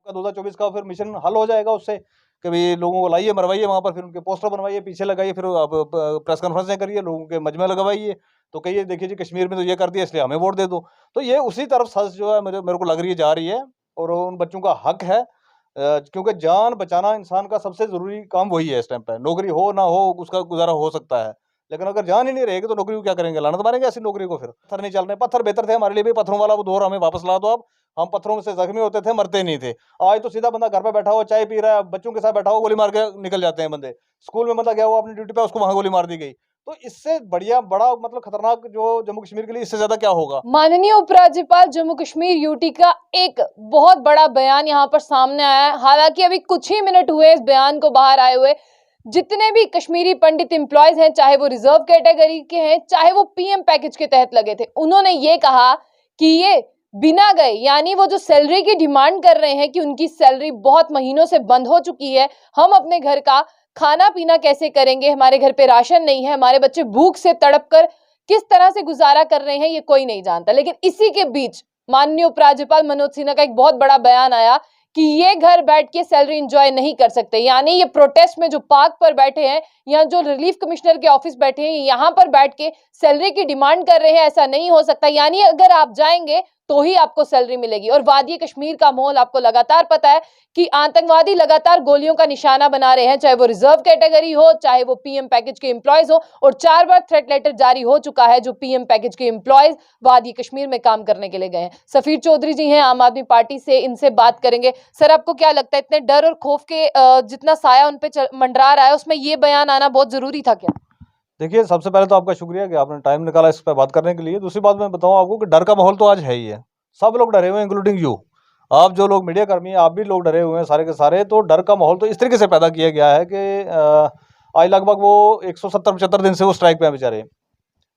2024 का फिर मिशन हल हो जाएगा उससे कि भाई लोगों को लाइए, मरवाइए वहाँ पर, फिर उनके पोस्टर बनवाइए, पीछे लगाइए, फिर आप प्रेस कॉन्फ्रेंसें करिए, लोगों के मजमे लगवाइए, तो कहिए देखिए जी कश्मीर में तो ये कर दिया इसलिए हमें वोट दे दो। तो ये उसी तरफ सच जो है मेरे को लग रही है जा रही है, और उन बच्चों का हक है, क्योंकि जान बचाना इंसान का सबसे ज़रूरी काम वही है इस टाइम पे। नौकरी हो ना हो उसका गुज़ारा हो सकता है, लेकिन अगर जान ही नहीं रहेगी तो नौकरी को क्या करेंगे? लानत मारेंगे ऐसी नौकरी को फिर। पत्थर नहीं चल रहे, पत्थर बेहतर थे हमारे लिए भी, पत्थरों वाला वो दौर हमें वापस ला दो आप। हम पत्थरों से ज़ख्मी होते थे, मरते नहीं थे। आज तो सीधा बंदा घर पे बैठा हुआ चाय पी रहा है, बच्चों के साथ बैठा हुआ, गोली मार के निकल जाते हैं बंदे। स्कूल में बंदा गया हुआ अपनी ड्यूटी पे, उसको वहाँ गोली मार दी गई। तो इससे बढ़िया बड़ा मतलब खतरनाक जो जम्मू कश्मीर के लिए इससे ज़्यादा क्या होगा? माननीय उपराज्यपाल जम्मू कश्मीर यूटी का एक बहुत बड़ा बयान यहाँ पर सामने आया है। हालांकि अभी कुछ ही मिनट हुए इस बयान को बाहर आए हुए। जितने भी कश्मीरी पंडित एम्प्लॉयज हैं, चाहे वो रिजर्व कैटेगरी के हैं, चाहे वो पीएम पैकेज के तहत लगे थे, उन्होंने ये कहा कि ये बिना गए, यानी वो जो सैलरी की डिमांड कर रहे हैं कि उनकी सैलरी बहुत महीनों से बंद हो चुकी है, हम अपने घर का खाना पीना कैसे करेंगे, हमारे घर पे राशन नहीं है, हमारे बच्चे भूख से तड़प कर किस तरह से गुजारा कर रहे हैं, ये कोई नहीं जानता। लेकिन इसी के बीच माननीय उपराज्यपाल मनोज सिन्हा का एक बहुत बड़ा बयान आया कि ये घर बैठ के सैलरी एंजॉय नहीं कर सकते, यानी ये प्रोटेस्ट में जो पार्क पर बैठे हैं या जो रिलीफ कमिश्नर के ऑफिस बैठे हैं, यहाँ पर बैठ के सैलरी की डिमांड कर रहे हैं, ऐसा नहीं हो सकता। यानी अगर आप जाएंगे तो ही आपको सैलरी मिलेगी। और वादी कश्मीर का माहौल आपको लगातार पता है कि आतंकवादी लगातार गोलियों का निशाना बना रहे हैं, चाहे वो रिजर्व कैटेगरी हो, चाहे वो पीएम पैकेज के एम्प्लॉयज हो। और 4 बार थ्रेट लेटर जारी हो चुका है जो पीएम पैकेज के एम्प्लॉयज वादी कश्मीर में काम करने के लिए गए हैं। सफीर चौधरी जी हैं आम आदमी पार्टी से, इनसे बात करेंगे। सर, आपको क्या लगता है, इतने डर और खौफ के जितना साया उन पे मंडरा रहा है, उसमें ये बयान आना बहुत जरूरी था क्या? देखिए, सबसे पहले तो आपका शुक्रिया कि आपने टाइम निकाला इस पे बात करने के लिए। दूसरी बात मैं बताऊँ आपको कि डर का माहौल तो आज है ही है। सब लोग डरे हुए हैं, इंक्लूडिंग यू। आप जो लोग मीडिया कर्मी हैं, आप भी लोग डरे हुए हैं सारे के सारे। तो डर का माहौल तो इस तरीके से पैदा किया गया है कि आज लगभग वो 170-75 दिन से वो स्ट्राइक पे हैं बेचारे।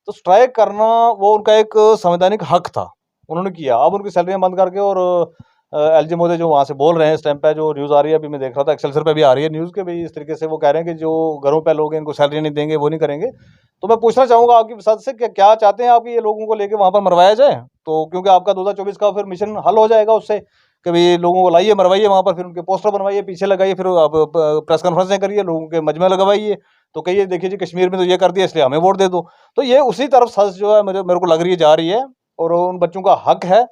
तो स्ट्राइक करना वो उनका एक संवैधानिक हक था, उन्होंने किया। अब उनकी सैलरियाँ बंद करके, और एलजी मोदी जो वहाँ से बोल रहे हैं इस टाइम पे, जो न्यूज़ आ रही है, अभी मैं देख रहा था एक्सेलसियर पे भी आ रही है न्यूज़, के भाई इस तरीके से वो कह रहे हैं कि जो घरों पे लोग हैं इनको सैलरी नहीं देंगे, वो नहीं करेंगे। तो मैं पूछना चाहूँगा आपकी सद से कि क्या चाहते हैं आप कि ये लोगों को लेके वहाँ पर मरवाया जाए? तो क्योंकि आपका 2024 का फिर मिशन हल हो जाएगा उससे कि भाई लोगों को लाइए, मरवाइए वहाँ पर, फिर उनके पोस्टर बनवाइए, पीछे लगाइए, फिर आप प्रेस कॉन्फ्रेंसें करिए, लोगों के मजमे लगवाइए, तो कहिए देखिए जी कश्मीर में तो ये कर दिया इसलिए हमें वोट दे दो। तो ये उसी तरफ सच जो है मेरे को लग रही है जा रही है, और उन बच्चों का हक है,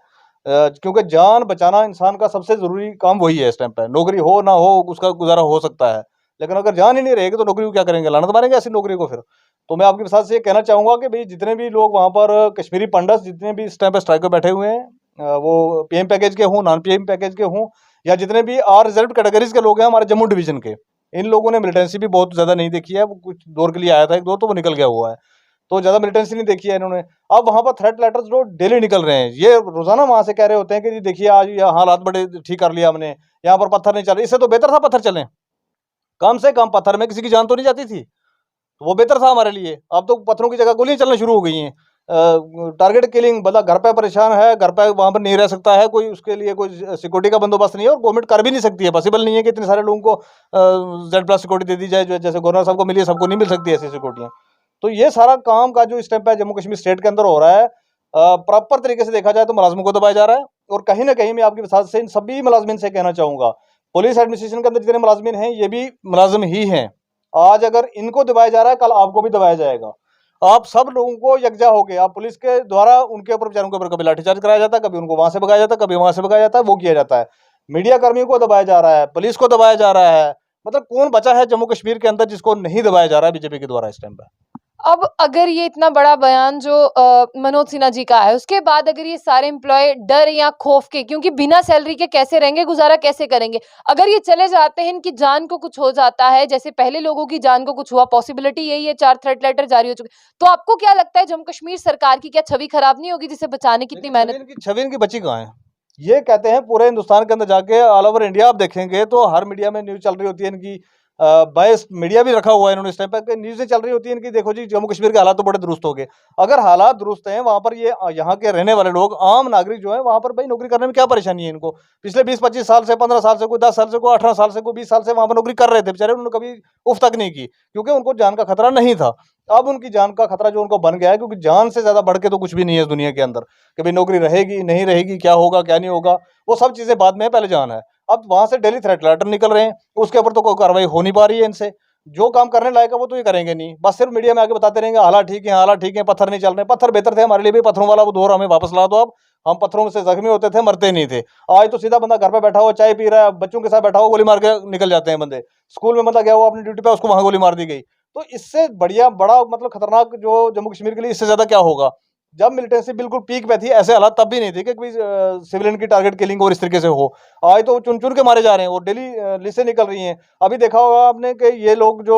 क्योंकि जान बचाना इंसान का सबसे ज़रूरी काम वही है इस टाइम पे। नौकरी हो ना हो उसका गुज़ारा हो सकता है, लेकिन अगर जान ही नहीं रहेगी तो नौकरी को क्या करेंगे? लानत मारेंगे ऐसी नौकरी को फिर। तो मैं आपके साथ से ये कहना चाहूँगा कि भई जितने भी लोग वहाँ पर कश्मीरी पंडित जितने भी इस टाइम पे स्ट्राइक पे बैठे हुए हैं, वो पीएम पैकेज के हों, नॉन पीएम पैकेज के हों, या जितने भी रिजर्व्ड कैटेगरीज़ के लोग हैं हमारे जम्मू डिवीज़न के, इन लोगों ने मिलिटेंसी भी बहुत ज़्यादा नहीं देखी है। वो कुछ दौर के लिए आया था 1-2, तो वो निकल गया हुआ है। तो ज़्यादा मिलिटेंसी नहीं देखी है इन्होंने। अब वहाँ पर थ्रेट लेटर्स जो डेली निकल रहे हैं, ये रोज़ाना वहाँ से कह रहे होते हैं कि जी देखिए आज ये हालात बड़े ठीक कर लिया हमने, यहाँ पर पत्थर नहीं चल रहे। इससे तो बेहतर था पत्थर चलें, कम से कम पत्थर में किसी की जान तो नहीं जाती थी, तो वो बेहतर था हमारे लिए। अब तो पत्थरों की जगह गोलियां चलना शुरू हो गई हैं। टारगेट किलिंग, बंदा घर पे परेशान है, घर पे वहाँ पर नहीं रह सकता है, कोई उसके लिए कोई सिक्योरिटी का बंदोबस्त नहीं है, और गवर्नमेंट कर भी नहीं सकती है। पॉसिबल नहीं है कि इतने सारे लोगों को Z+ सिक्योरिटी दे दी जाए, जो जैसे गवर्नर साहब को मिली है, सबको नहीं मिल सकती ऐसी सिक्योरिटियाँ। तो ये सारा काम का जो इस टाइम पे जम्मू कश्मीर स्टेट के अंदर हो रहा है, प्रॉपर तरीके से देखा जाए तो मुलाजिमों को दबाया जा रहा है। और कहीं ना कहीं मैं आपके साथ से इन सभी मुलाजमिन से कहना चाहूँगा, पुलिस एडमिनिस्ट्रेशन के अंदर जितने मुलाजमिन हैं ये भी मुलाजिम ही हैं। आज अगर इनको दबाया जा रहा है, कल आपको भी दबाया जाएगा। आप सब लोगों को यकजा हो गए, आप पुलिस के द्वारा उनके ऊपर बेचारों के ऊपर कभी लाठीचार्ज कराया जाता है, कभी उनको वहां से भगाया जाता है, कभी वहां से भगाया जाता है, वो किया जाता है। मीडिया कर्मियों को दबाया जा रहा है, पुलिस को दबाया जा रहा है। मतलब कौन बचा है जम्मू कश्मीर के अंदर जिसको नहीं दबाया जा रहा है बीजेपी के द्वारा इस टाइम पर? अब अगर ये इतना बड़ा बयान जो मनोज सिन्हा जी का है, उसके बाद अगर ये सारे एम्प्लॉय डर या खौफ के, क्योंकि बिना सैलरी के कैसे रहेंगे, गुजारा कैसे करेंगे, अगर ये चले जाते हैं, इनकी जान को कुछ हो जाता है, जैसे पहले लोगों की जान को कुछ हुआ, पॉसिबिलिटी यही है, 4 थ्रेट लेटर जारी हो चुके, तो आपको क्या लगता है जम्मू कश्मीर सरकार की क्या छवि खराब नहीं होगी, जिसे बचाने की इतनी मेहनत? छवि इनकी बची कहाँ है? ये कहते हैं पूरे हिंदुस्तान के अंदर जाके, ऑल ओवर इंडिया आप देखेंगे तो हर मीडिया में न्यूज चल रही होती है इनकी। बायस मीडिया भी रखा हुआ है इन्होंने इस टाइम पर, न्यूज़ें चल रही होती है इनकी, देखो जी जम्मू कश्मीर के हालात तो बड़े दुरुस्त हो गए। अगर हालात दुरुस्त हैं वहाँ पर, ये यहाँ के रहने वाले लोग, आम नागरिक जो है वहाँ पर, भाई नौकरी करने में क्या परेशानी है इनको? पिछले 20-25 साल से, 15 साल से, कोई 10 साल से, कोई 18 साल से, कोई 20 साल से वहाँ पर नौकरी कर रहे थे बेचारे, उन्होंने कभी उफ तक नहीं की, क्योंकि उनको जान का खतरा नहीं था। अब उनकी जान का खतरा जो उनको बन गया है, क्योंकि जान से ज्यादा बढ़ के तो कुछ भी नहीं है इस दुनिया के अंदर, कि भाई नौकरी रहेगी नहीं रहेगी, क्या होगा क्या नहीं होगा, वो सब चीजें बाद में है, पहले जान है। अब वहां से डेली थ्रेट लेटर निकल रहे हैं, उसके ऊपर तो कोई कार्रवाई हो नहीं पा रही है इनसे। जो काम करने लायक है वो तो ये करेंगे नहीं, बस सिर्फ मीडिया में आके बताते रहेंगे हालात ठीक है, हालात ठीक है, पत्थर नहीं चल रहे। पत्थर बेहतर थे हमारे लिए भी, पत्थरों वाला वो दौर हमें वापस ला दो। अब हम पत्थरों से जख्मी होते थे, मरते नहीं थे। आज तो सीधा बंदा घर पे बैठा हुआ चाय पी रहा है, बच्चों के साथ बैठा हुआ, गोली मार के निकल जाते हैं बंदे। स्कूल में बंदा गया हुआ अपनी ड्यूटी पे, उसको वहां गोली मार दी गई। तो इससे बढ़िया बड़ा मतलब खतरनाक जो जम्मू कश्मीर के लिए इससे ज्यादा क्या होगा। जब मिलिटेंसी बिल्कुल पीक पे थी, ऐसे हालात तब भी नहीं थे कि कोई सिविलियन की टारगेट किलिंग और इस तरीके से हो। आज तो चुन चुन के मारे जा रहे हैं और डेली लिस्टें निकल रही हैं। अभी देखा होगा आपने कि ये लोग जो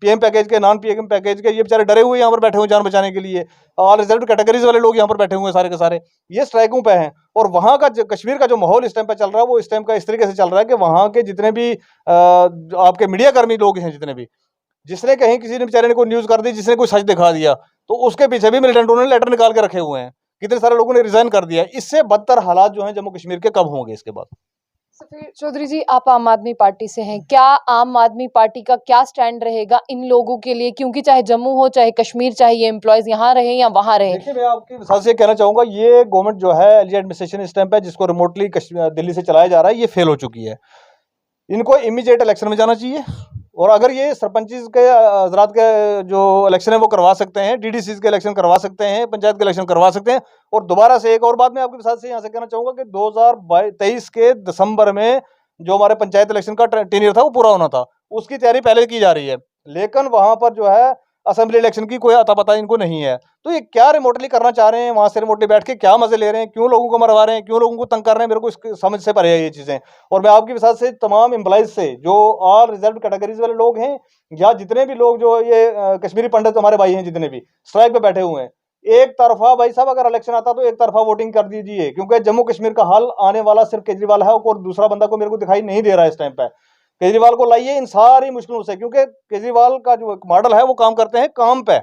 पीएम पैकेज के, नॉन पीएम पैकेज के, ये बेचारे डरे हुए यहाँ पर बैठे हुए जान बचाने के लिए। ऑल रिजर्व कैटेगरीज वाले लोग यहाँ पर बैठे हुए हैं सारे के सारे, ये स्ट्राइकों पे हैं। और वहाँ का कश्मीर का जो माहौल इस टाइम पे चल रहा है, वो इस टाइम का इस तरीके से चल रहा है कि वहाँ के जितने भी आपके मीडिया कर्मी लोग हैं, जितने भी, जिसने कहीं किसी ने बेचारे ने कोई न्यूज कर दी, जिसने कोई सच दिखा दिया, तो उसके पीछे भी मिलिटेंटों ने लेटर निकाल के रखे हुए हैं। कितने सारे लोगों ने रिजाइन कर दिया। इससे बदतर हालात जो हैं जम्मू कश्मीर के कब होंगे इसके बाद। सफीर चौधरी जी, आप आम आदमी पार्टी से हैं, क्या आम आदमी पार्टी का क्या स्टैंड रहेगा इन लोगों के लिए, क्योंकि चाहे जम्मू हो चाहे कश्मीर, चाहे ये एम्प्लॉयज यहाँ रहे या वहाँ रहे? देखिए, मैं आपकी मिसाल से कहना चाहूंगा, ये गवर्नमेंट जो है, एलजी एडमिनिस्ट्रेशन इस टाइम पे जिसको रिमोटली दिल्ली से चलाया जा रहा है, ये फेल हो चुकी है। इनको इमीडिएट इलेक्शन में जाना चाहिए। और अगर ये सरपंच के हजरात के जो इलेक्शन है वो करवा सकते हैं, डीडीसी के इलेक्शन करवा सकते हैं, पंचायत के इलेक्शन करवा सकते हैं। और दोबारा से एक और बात मैं आपके साथ से यहाँ से कहना चाहूंगा कि 2023 के दिसंबर में जो हमारे पंचायत इलेक्शन का टेन्योर था वो पूरा होना था, उसकी तैयारी पहले की जा रही है। लेकिन वहां पर जो है असेंबली इलेक्शन की कोई अता पता इनको नहीं है। तो ये क्या रिमोटली करना चाह रहे हैं, वहां से रिमोटली बैठ के क्या मजे ले रहे हैं, क्यों लोगों को मरवा रहे हैं, क्यों लोगों को तंग कर रहे हैं, मेरे को इसकी समझ से परे है ये चीजें। और मैं आपकी साथ से तमाम एम्प्लॉइज से, जो ऑल रिजर्व कैटेगरीज वाले लोग हैं, या जितने भी लोग जो ये कश्मीरी पंडित हमारे भाई हैं, जितने भी स्ट्राइक पे बैठे हुए हैं, एक तरफा भाई साहब अगर इलेक्शन आता तो एक तरफा वोटिंग कर दीजिए। क्योंकि जम्मू कश्मीर का हाल आने वाला सिर्फ केजरीवाल है, और दूसरा बंदा को मेरे को दिखाई नहीं दे रहा है इस टाइम पे। केजरीवाल को लाइए इन सारी मुश्किलों से, क्योंकि केजरीवाल का जो मॉडल है वो काम करते हैं काम पे।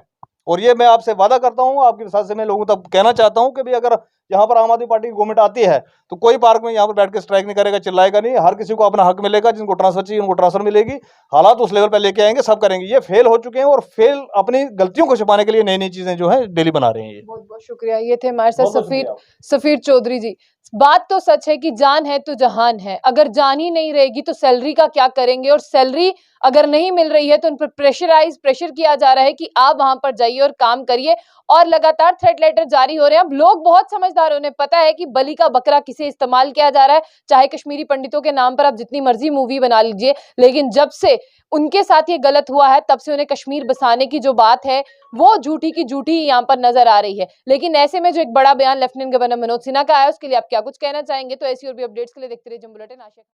और ये मैं आपसे वादा करता हूं, आपके साथ से मैं लोगों तक कहना चाहता हूं कि भाई अगर यहाँ पर आम आदमी पार्टी की गवर्नमेंट आती है तो कोई पार्क में यहाँ पर बैठ के स्ट्राइक नहीं करेगा, चिल्लाएगा नहीं। हर किसी को अपना हक मिलेगा, जिनको ट्रांसफर चाहिए उनको ट्रांसफर मिलेगी। हालात उस लेवल पर लेके आएंगे, सब करेंगे। ये फेल हो चुके हैं और फेल अपनी गलतियों को छुपाने के लिए नई नई चीजें जो है डेली बना रहे हैं। ये बहुत बहुत शुक्रिया। ये थे हमारे साथ बहुत शुक्रिया। सफीर चौधरी जी। बात तो सच है कि जान है तो जहान है, अगर जान ही नहीं रहेगी तो सैलरी का क्या करेंगे, और सैलरी अगर नहीं मिल रही है तो उन पर प्रेशर किया जा रहा है कि आप वहां पर जाइए और काम करिए, और लगातार थ्रेट लेटर जारी हो रहे हैं। अब लोग बहुत समझदार हैं, उन्हें पता है कि बलि का बकरा किसे इस्तेमाल किया जा रहा है। चाहे कश्मीरी पंडितों के नाम पर आप जितनी मर्जी मूवी बना लीजिए, लेकिन जब से उनके साथ ये गलत हुआ है तब से उन्हें कश्मीर बसाने की जो बात है वो झूठी की झूठी यहाँ पर नजर आ रही है। लेकिन ऐसे में जो एक बड़ा बयान लेफ्टिनेंट गवर्नर मनोज सिन्हा का आया, उसके लिए आप क्या कुछ कहना चाहेंगे? तो ऐसी और भी अपडेट्स के लिए देखते रहिए जम्मू बुलेटिन। आशा